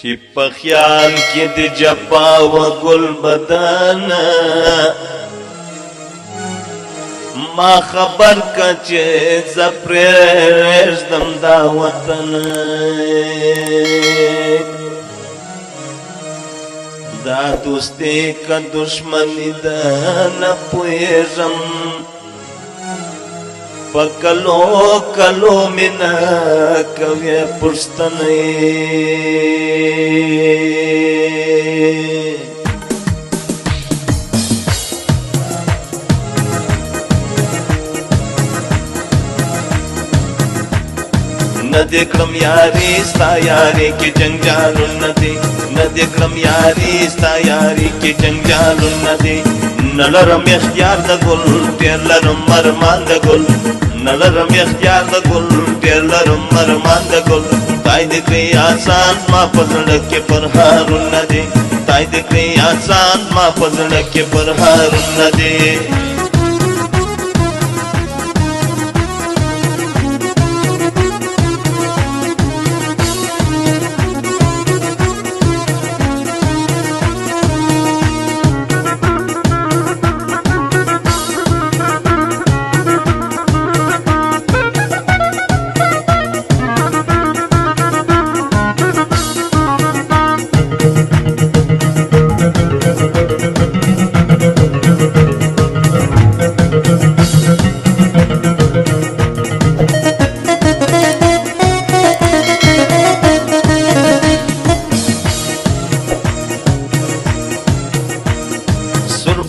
چې په خیال کې د جپا و ګل بدن ما خبر کا چې زپرېږدم دا وطن دا دوستي که دشمني ده نه پوهېږم په کلو کلو مینه کوي پوښتنې ندی کړم یاري ستا یاري کې جنجالونه دي ندی کړم یاري ستا یاري کې جنجالونه دي نلرم اختیار د ګل ډېر لرم ارمان د ګل نلرم اختیار د ګل ډېر لرم ارمان د ګل تای دې کړی آسان ما په زړه کې پرهارونه دي تای دې کړی آسان ما په زړه کې پرهارونه دي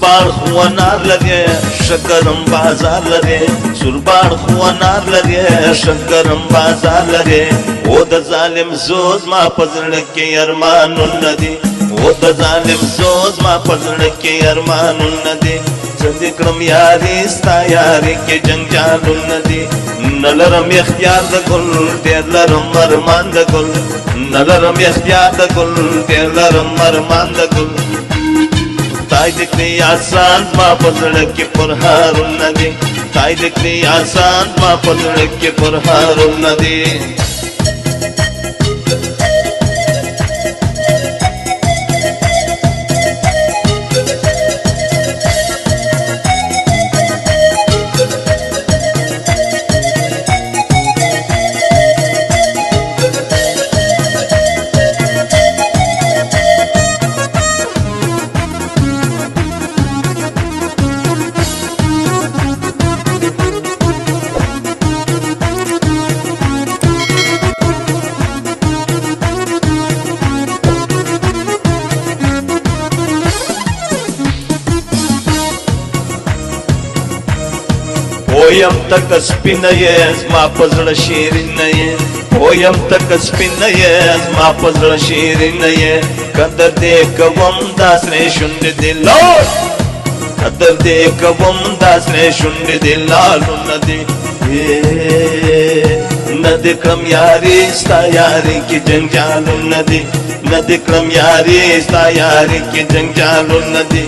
سربار خوانار لري شکرم بازار لري سربار خوانار لري شکرم بازار لري او د ظالم زوز ما پزړ کې ارمانونه دي او د ظالم زوز ما پزړ کې ارمانونه دي څنګه کړم یاري ستا یاري کې جنجالونه دي نلرم اختیار د ګل ډېر لرم ارمان د ګل نلرم اختیار د ګل ډېر لرم ارمان د ګل تای دې کړی آسان ما په زړه کې پرهارونه دي تای دې کړی آسان ما په زړه کې پرهارونه دي پویم تک سپینه یې زما په زړه شیرینه یې پویم تک سپینه یې زما په زړه شیرینه یې قدر دې کوم دا سرې شونډې دې لال قدر دې کوم دا سرې شونډې دې لالونه دي نه دې کړم یاري ستا یاري کې جنجالونه دي نه دې کړم یاري ستا یاري کې جنجالونه دي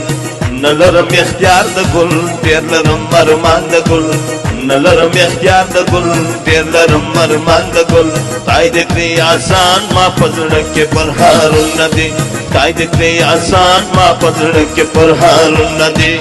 نلرم اختیار د ګل ډېر لرم ارمان د ګل نلرم اختیار د ګل ډېر لرم ارمان د ګل تای دې کړی آسان ما په زړه کې پرهارونه دي تای دې کړی آسان ما په زړه کې پرهارونه دي